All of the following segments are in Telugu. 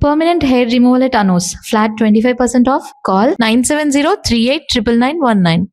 Permanent hair removal at Anos. Flat 25% off. Call 970-389919.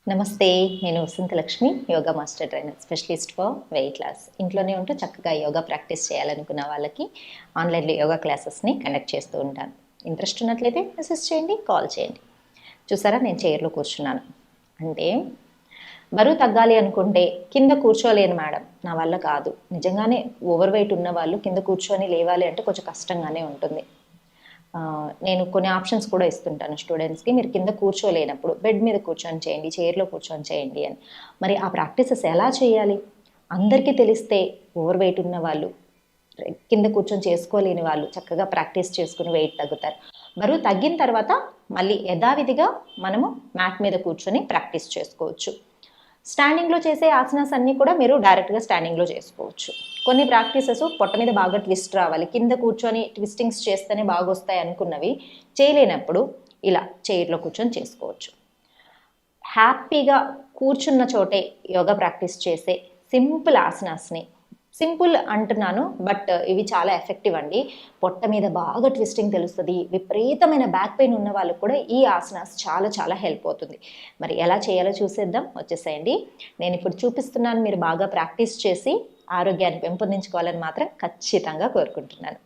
నమస్తే, నేను Vasantha Lakshmi, yoga master trainer, specialist for weight loss. ఇంట్లోనే ఉంటూ చక్కగా యోగా ప్రాక్టీస్ చేయాలనుకున్న వాళ్ళకి ఆన్లైన్లో యోగా క్లాసెస్ని కండక్ట్ చేస్తూ ఉంటాను. ఇంట్రెస్ట్ ఉన్నట్లయితే మెసేజ్ చేయండి, కాల్ చేయండి. చూసారా, నేను చైర్లో కూర్చున్నాను. అంటే బరువు తగ్గాలి అనుకుంటే కింద కూర్చోలేను మేడం, నా వల్ల కాదు. నిజంగానే ఓవర్ వెయిట్ ఉన్న వాళ్ళు కింద కూర్చొని లేవాలి అంటే కొంచెం కష్టంగానే ఉంటుంది. నేను కొన్ని ఆప్షన్స్ కూడా ఇస్తుంటాను స్టూడెంట్స్కి. మీరు కింద కూర్చోలేనప్పుడు బెడ్ మీద కూర్చొని చేయండి, చైర్లో కూర్చొని చేయండి అని. మరి ఆ ప్రాక్టీసెస్ ఎలా చేయాలి? అందరికీ తెలిస్తే ఓవర్ వెయిట్ ఉన్న వాళ్ళు, కింద కూర్చొని చేసుకోలేని వాళ్ళు చక్కగా ప్రాక్టీస్ చేసుకుని వెయిట్ తగ్గుతారు. బరువు తగ్గిన తర్వాత మళ్ళీ యథావిధిగా మనము మ్యాట్ మీద కూర్చొని ప్రాక్టీస్ చేసుకోవచ్చు. స్టాండింగ్లో చేసే ఆసనాస్ అన్నీ కూడా మీరు డైరెక్ట్గా స్టాండింగ్లో చేసుకోవచ్చు. కొన్ని ప్రాక్టీసెస్ పొట్ట మీద బాగా ట్విస్ట్ రావాలి, కింద కూర్చొని ట్విస్టింగ్స్ చేస్తేనే బాగా వస్తాయి అనుకున్నవి చేయలేనప్పుడు ఇలా చైర్లో కూర్చొని చేసుకోవచ్చు. హ్యాపీగా కూర్చున్న చోటే యోగా ప్రాక్టీస్ చేసే సింపుల్ ఆసనాస్ని, సింపుల్ అంటున్నాను బట్ ఇవి చాలా ఎఫెక్టివ్ అండి. పొట్ట మీద బాగా ట్విస్టింగ్ తెలుస్తుంది, విపరీతమైన బ్యాక్ పెయిన్ ఉన్న వాళ్ళకు కూడా ఈ ఆసనాస్ చాలా చాలా హెల్ప్ అవుతుంది. మరి ఎలా చేయాలో చూసేద్దాం, వచ్చేసేయండి. నేను ఇప్పుడు చూపిస్తున్నాను, మీరు బాగా ప్రాక్టీస్ చేసి ఆరోగ్యాన్ని పెంపొందించుకోవాలని మాత్రం ఖచ్చితంగా కోరుకుంటున్నాను.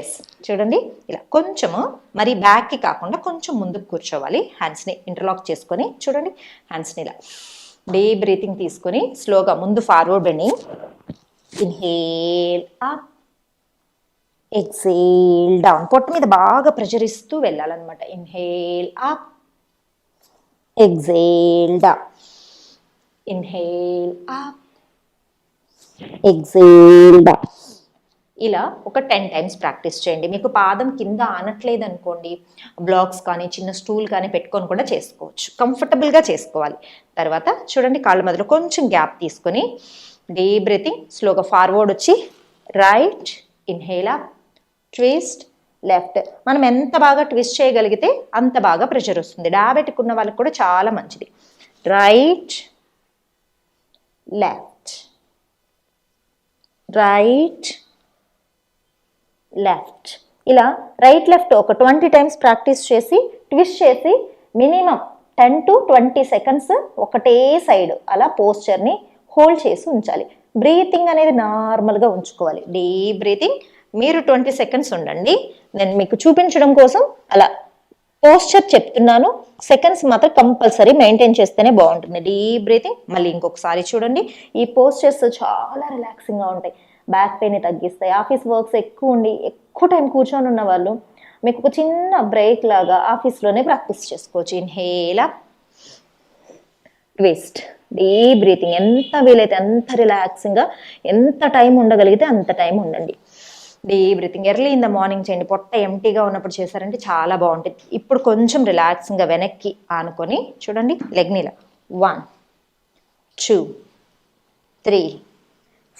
ఎస్, చూడండి, ఇలా కొంచెము మరి బ్యాక్కి కాకుండా కొంచెం ముందుకు కూర్చోవాలి. హ్యాండ్స్ని ఇంటర్లాక్ చేసుకొని చూడండి, హ్యాండ్స్ని ఇలా డీప్ బ్రీతింగ్ తీసుకొని స్లోగా ముందు forward bending. Inhale up, exhale down. పొట్ట మీద బాగా ప్రెషర్ ఇస్తూ వెళ్ళాలన్నమాట. Inhale up, exhale down. Inhale up, exhale down. ఇలా ఒక 10 times ప్రాక్టీస్ చేయండి. మీకు పాదం కింద ఆనట్లేదు అనుకోండి, బ్లాక్స్ కానీ చిన్న స్టూల్ కానీ పెట్టుకొని కూడా చేసుకోవచ్చు. కంఫర్టబుల్గా చేసుకోవాలి. తర్వాత చూడండి, కాళ్ళ మధ్యలో కొంచెం గ్యాప్ తీసుకొని డీప్ బ్రీతింగ్, స్లోగా ఫార్వర్డ్ వచ్చి right, inhale up, twist left. మనం ఎంత బాగా ట్విస్ట్ చేయగలిగితే అంత బాగా ప్రెషర్ వస్తుంది. డయాబెటిక్ ఉన్న వాళ్ళకి కూడా చాలా మంచిది. Right, left, right, left. ఇలా రైట్ లెఫ్ట్ ఒక 20 times ప్రాక్టీస్ చేసి ట్విస్ట్ చేసి మినిమం 10 to 20 seconds ఒకటే సైడ్ అలా పోస్చర్ని హోల్డ్ చేసి ఉంచాలి. బ్రీతింగ్ అనేది నార్మల్గా ఉంచుకోవాలి. డీప్ బ్రీతింగ్ మీరు 20 seconds ఉండండి. నేను మీకు చూపించడం కోసం అలా పోస్చర్ చెప్తున్నాను. సెకండ్స్ మాత్రం కంపల్సరీ మెయింటైన్ చేస్తేనే బాగుంటుంది. Deep breathing. మళ్ళీ ఇంకొకసారి చూడండి. ఈ పోస్చర్స్ చాలా రిలాక్సింగ్గా ఉంటాయి, బ్యాక్ పెయిన్ తగ్గిస్తాయి. ఆఫీస్ వర్క్స్ ఎక్కువ ఉండి ఎక్కువ టైం కూర్చొని ఉన్న వాళ్ళు మీకు ఒక చిన్న బ్రేక్ లాగా ఆఫీస్లోనే ప్రాక్టీస్ చేసుకోవచ్చు. Inhale up, twist, deep breathing. ఎంత వీలైతే అంత రిలాక్సింగ్గా, ఎంత టైం ఉండగలిగితే అంత టైం ఉండండి. Deep breathing early in the morning చేయండి. పొట్ట ఎంటీగా ఉన్నప్పుడు చేశారంటే చాలా బాగుంటుంది. ఇప్పుడు కొంచెం రిలాక్సింగ్గా వెనక్కి ఆనుకొని చూడండి, లెగ్ని ఇలా 1 2 3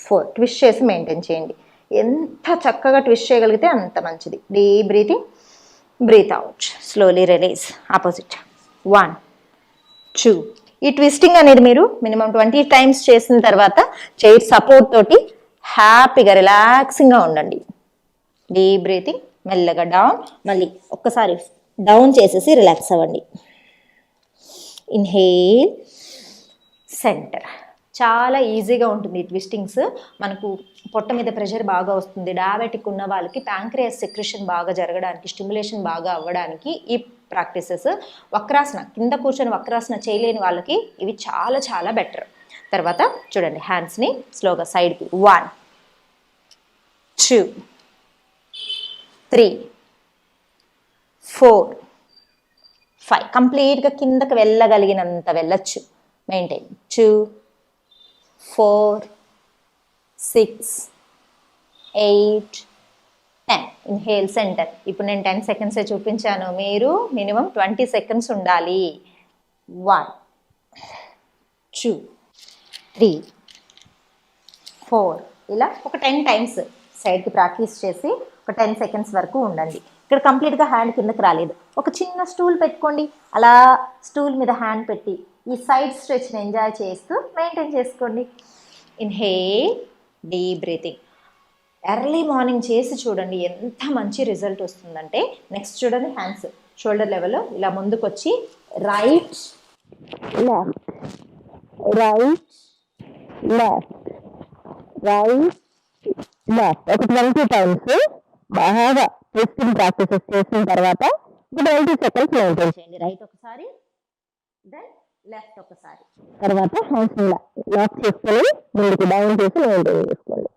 4 ట్విస్ట్ చేసి మెయింటైన్ చేయండి. ఎంత చక్కగా ట్విస్ట్ చేయగలిగితే అంత మంచిది. Deep breathing, breathe out, slowly release. Opposite 1 2. ఈ ట్విస్టింగ్ అనేది మీరు మినిమం 20 times చేసిన తర్వాత చైర్ సపోర్ట్ తోటి హ్యాపీగా రిలాక్సింగ్గా ఉండండి. డీప్ బ్రీతింగ్, మెల్లగా డౌన్. మళ్ళీ ఒక్కసారి డౌన్ చేసేసి రిలాక్స్ అవ్వండి. Inhale, centre. చాలా ఈజీగా ఉంటుంది ఈ ట్విస్టింగ్స్. మనకు పొట్ట మీద ప్రెషర్ బాగా వస్తుంది. డయాబెటిక్ ఉన్న వాళ్ళకి ప్యాంక్రియాస్ సెక్రెషన్ బాగా జరగడానికి, స్టిమ్యులేషన్ బాగా అవ్వడానికి ఈ ప్రాక్టీసెస్. వక్రాసన, కింద కూర్చొని వక్రాసన చేయలేని వాళ్ళకి ఇవి చాలా చాలా బెటర్. తర్వాత చూడండి, హ్యాండ్స్ని స్లోగా సైడ్కి 1 2 3 4 5. కంప్లీట్గా కిందకి వెళ్ళగలిగినంత వెళ్ళచ్చు. మెయింటైన్ 2 4 6 8 10. Inhale, centre. ఇప్పుడు నేను 10 seconds చూపించాను, మీరు మినిమం 20 seconds ఉండాలి. 1 2 3 4. ఇలా ఒక 10 times సైడ్కి ప్రాక్టీస్ చేసి ఒక 10 seconds వరకు ఉండండి. ఇక్కడ కంప్లీట్గా హ్యాండ్ కిందకి రాలేదు, ఒక చిన్న స్టూల్ పెట్టుకోండి. అలా స్టూల్ మీద హ్యాండ్ పెట్టి ఈ సైడ్ స్ట్రెచ్ని ఎంజాయ్ చేస్తూ మెయింటైన్ చేసుకోండి. Inhale, deep breathing. Early morning చేసి చూడండి ఎంత మంచి రిజల్ట్ వస్తుందంటే. నెక్స్ట్ చూడండి, హ్యాండ్స్ షోల్డర్ లెవెల్లో ఇలా ముందుకు వచ్చి right left right left right left ఒక 20 టైమ్స్ బాగా ట్విస్టింగ్ ప్రాక్టీసెస్ చేసిన తర్వాత 20 సెకండ్స్ మెయింటైన్ చేయండి. రైట్ ఒకసారి, దెన్ లెఫ్ట్ ఒకసారి, తర్వాత హ్యాండ్స్ లాక్ చేసుకొని ముందుకు డౌన్ చేసి మెయింటైన్ చేసుకోండి.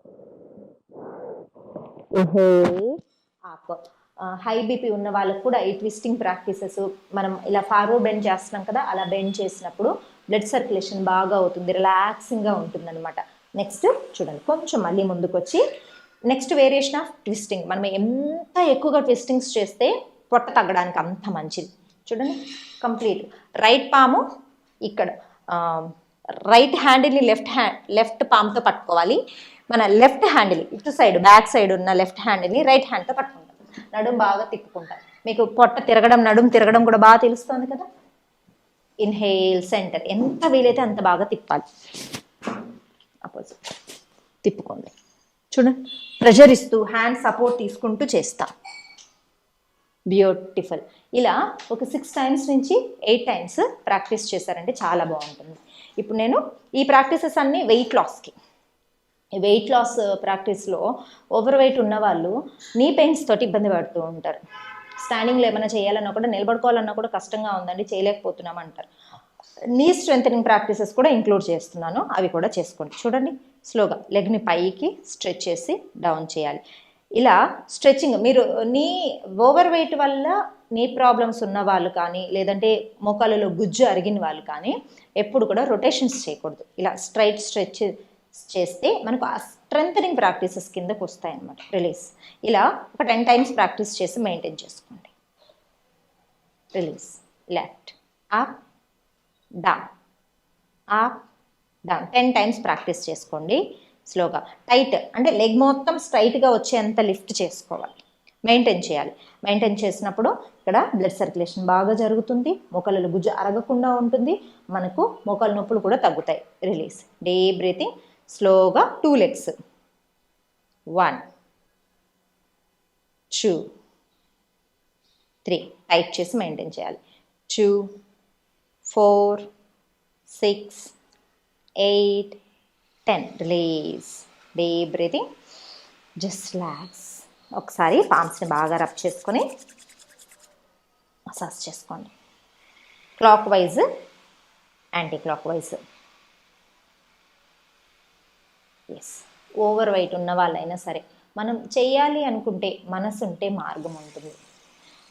హై బీపీ ఉన్న వాళ్ళకు కూడా ఈ ట్విస్టింగ్ ప్రాక్టీసెస్ మనం ఇలా ఫార్వర్డ్ బెండ్ చేస్తున్నాం కదా, అలా బెండ్ చేసినప్పుడు బ్లడ్ సర్క్యులేషన్ బాగా అవుతుంది, రిలాక్సింగ్గా ఉంటుంది అనమాట. నెక్స్ట్ చూడండి, కొంచెం మళ్ళీ ముందుకు వచ్చి నెక్స్ట్ వేరియేషన్ ఆఫ్ ట్విస్టింగ్. మనం ఎంత ఎక్కువగా ట్విస్టింగ్స్ చేస్తే పొట్ట తగ్గడానికి అంత మంచిది. చూడండి, కంప్లీట్ రైట్ పాము ఇక్కడ, రైట్ హ్యాండిల్ని లెఫ్ట్ పామ్తో పట్టుకోవాలి. మన లెఫ్ట్ హ్యాండిల్ ఇటు సైడ్ బ్యాక్ సైడ్ ఉన్న లెఫ్ట్ హ్యాండిల్ని రైట్ హ్యాండ్తో పట్టుకుంటాం. నడుము బాగా తిప్పుకుంటాం. మీకు పొట్ట తిరగడం, నడుము తిరగడం కూడా బాగా తెలుస్తుంది కదా. ఇన్హేల్ సెంటర్, ఎంత వీలైతే అంత బాగా తిప్పాలి. అపోజిట్ తిప్పుకోండి. చూడండి, ప్రెషర్ ఇస్తూ హ్యాండ్ సపోర్ట్ తీసుకుంటూ చేస్తాం. బ్యూటిఫుల్. ఇలా ఒక 6 టైమ్స్ నుంచి 8 టైమ్స్ ప్రాక్టీస్ చేశారంటే చాలా బాగుంటుంది. ఇప్పుడు నేను ఈ ప్రాక్టీసెస్ అన్నీ వెయిట్ లాస్కి. వెయిట్ లాస్ ప్రాక్టీస్లో ఓవర్ వెయిట్ ఉన్న వాళ్ళు నీ పెయిన్స్ తోటి ఇబ్బంది పడుతూ ఉంటారు. స్టాండింగ్లో ఏమైనా చేయాలన్నా కూడా, నిలబడుకోవాలన్నా కూడా కష్టంగా ఉందండి, చేయలేకపోతున్నాం అంటారు. నీ స్ట్రెంథనింగ్ ప్రాక్టీసెస్ కూడా ఇంక్లూడ్ చేస్తున్నాను, అవి కూడా చేసుకోండి. చూడండి, స్లోగా లెగ్ని పైకి స్ట్రెచ్ చేసి డౌన్ చేయాలి. ఇలా స్ట్రెచ్చింగ్, మీరు నీ ఓవర్ వెయిట్ వల్ల నీ ప్రాబ్లమ్స్ ఉన్న వాళ్ళు కానీ, లేదంటే మోకాళ్ళలో గుజ్జు అరిగిన వాళ్ళు కానీ ఎప్పుడు కూడా రొటేషన్స్ చేయకూడదు. ఇలా స్ట్రైట్ స్ట్రెచ్ చేస్తే మనకు ఆ స్ట్రెంథనింగ్ ప్రాక్టీసెస్ కిందకు వస్తాయి అన్నమాట. రిలీజ్. ఇలా ఒక 10 టైమ్స్ ప్రాక్టీస్ చేసి మెయింటైన్ చేసుకోండి. Release. Left up down up down 10 times practice చేసుకోండి. స్లోగా టైట్ అంటే లెగ్ మొత్తం స్ట్రైట్గా వచ్చేంత లిఫ్ట్ చేసుకోవాలి, మెయింటైన్ చేయాలి. మెయింటైన్ చేసినప్పుడు ఇక్కడ బ్లడ్ సర్క్యులేషన్ బాగా జరుగుతుంది, మోకాళ్ళలో గుజ్జు అరగకుండా ఉంటుంది, మనకు మోకాళ్ళ నొప్పులు కూడా తగ్గుతాయి. రిలీజ్. Deep breathing. స్లోగా 2 లెగ్స్. 1 2 3 టైట్ చేసి మెయింటైన్ చేయాలి. 2 4 6 8 10. Release. Deep breathing. Just relax. ఒకసారి పామ్స్ని బాగా రబ్ చేసుకొని మసాజ్ చేసుకోండి. Clockwise, anticlockwise. Yes, over weight ఉన్న వాళ్ళైనా సరే మనం చేయాలి అనుకుంటే, మనసు ఉంటే మార్గం ఉంటుంది.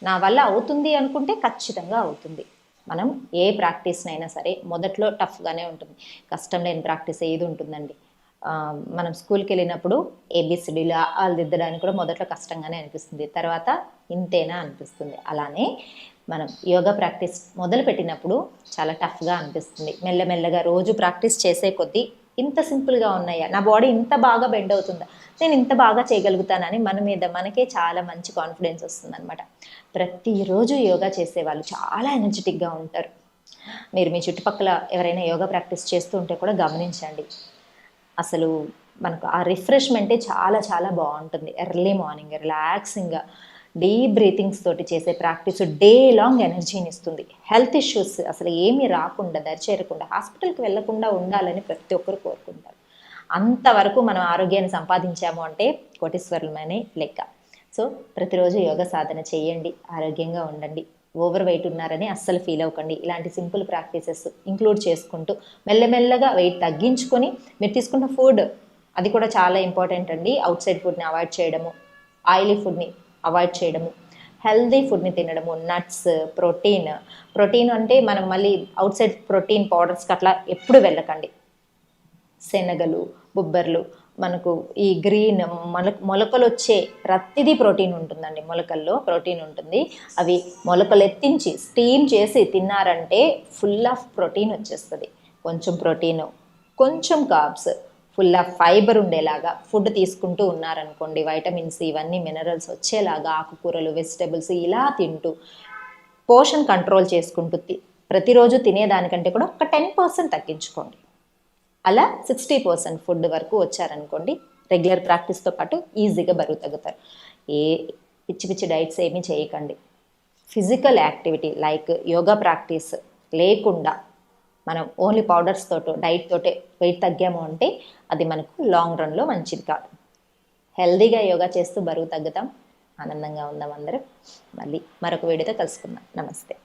నా వల్ల అవుతుంది అనుకుంటే ఖచ్చితంగా అవుతుంది. మనం ఏ ప్రాక్టీస్నైనా సరే మొదట్లో టఫ్గానే ఉంటుంది, కష్టం లేని ప్రాక్టీస్ ఏది ఉంటుందండి. మనం స్కూల్కి వెళ్ళినప్పుడు ఏబిసిడీలు వాళ్ళు దిద్దడానికి కూడా మొదట్లో కష్టంగానే అనిపిస్తుంది, తర్వాత ఇంతేనా అనిపిస్తుంది. అలానే మనం యోగా ప్రాక్టీస్ మొదలు పెట్టినప్పుడు చాలా టఫ్గా అనిపిస్తుంది. మెల్లమెల్లగా రోజు ప్రాక్టీస్ చేసే కొద్దీ ఇంత సింపుల్గా ఉన్నాయా, నా బాడీ ఇంత బాగా బెండ్ అవుతుందా, నేను ఇంత బాగా చేయగలుగుతానని మన మీద మనకే చాలా మంచి కాన్ఫిడెన్స్ వస్తుంది అనమాట. ప్రతిరోజు యోగా చేసేవాళ్ళు చాలా ఎనర్జెటిక్గా ఉంటారు. మీరు మీ చుట్టుపక్కల ఎవరైనా యోగా ప్రాక్టీస్ చేస్తూ ఉంటే కూడా గమనించండి. అసలు మనకు ఆ రిఫ్రెష్మెంటే చాలా చాలా బాగుంటుంది. ఎర్లీ మార్నింగ్ రిలాక్సింగ్గా డీప్ బ్రీతింగ్స్ తోటి చేసే ప్రాక్టీస్ డే లాంగ్ ఎనర్జీని ఇస్తుంది. హెల్త్ ఇష్యూస్ అసలు ఏమీ రాకుండా, దరిచేరకుండా, హాస్పిటల్కి వెళ్లకుండా ఉండాలని ప్రతి ఒక్కరు కోరుకుంటారు. అంతవరకు మనం ఆరోగ్యాన్ని సంపాదించాము అంటే కోటీశ్వరులమనే లెక్క. సో ప్రతిరోజు యోగా సాధన చేయండి, ఆరోగ్యంగా ఉండండి. ఓవర్ వెయిట్ ఉన్నారని అస్సలు ఫీల్ అవ్వకండి. ఇలాంటి సింపుల్ ప్రాక్టీసెస్ ఇంక్లూడ్ చేసుకుంటూ మెల్లమెల్లగా వెయిట్ తగ్గించుకొని, మీరు తీసుకున్న ఫుడ్ అది కూడా చాలా ఇంపార్టెంట్ అండి. అవుట్ సైడ్ ఫుడ్ని అవాయిడ్ చేయడము, ఆయిలీ ఫుడ్ని అవాయిడ్ చేయడము, హెల్దీ ఫుడ్ని తినడము, నట్స్, ప్రోటీన్ అంటే మనం మళ్ళీ అవుట్ సైడ్ ప్రోటీన్ పౌడర్స్కి అట్లా ఎప్పుడు వెళ్ళకండి. శనగలు, బొబ్బర్లు, మనకు ఈ గ్రీన్ మొలకలు వచ్చే ప్రతిదీ ప్రోటీన్ ఉంటుందండి. మొలకల్లో ప్రోటీన్ ఉంటుంది. అవి మొలకలు ఎత్తించి స్టీమ్ చేసి తిన్నారంటే ఫుల్ ఆఫ్ ప్రోటీన్ వచ్చేస్తుంది. కొంచెం ప్రోటీను, కొంచెం కార్బ్స్, ఫుల్ ఆఫ్ ఫైబర్ ఉండేలాగా ఫుడ్ తీసుకుంటూ ఉన్నారనుకోండి, వైటమిన్స్ ఇవన్నీ మినరల్స్ వచ్చేలాగా ఆకుకూరలు, వెజిటబుల్స్ ఇలా తింటూ పోషన్ కంట్రోల్ చేసుకుంటూ ప్రతిరోజు తినేదానికంటే కూడా ఒక 10% తగ్గించుకోండి. అలా 60% ఫుడ్ వరకు వచ్చారనుకోండి, రెగ్యులర్ ప్రాక్టీస్తో పాటు ఈజీగా బరువు తగ్గుతారు. ఏ పిచ్చి పిచ్చి డైట్స్ ఏమీ చేయకండి. Physical activity like yoga practice లేకుండా మనం ఓన్లీ పౌడర్స్ తోటో డైట్ తోటే వెయిట్ తగ్గాము అంటే అది మనకు లాంగ్ రన్లో మంచిది కాదు. హెల్దీగా యోగా చేస్తూ బరువు తగ్గుతాం, ఆనందంగా ఉందాం అందరం. మళ్ళీ మరొక వీడియోతో కలుసుకుందాం. నమస్తే.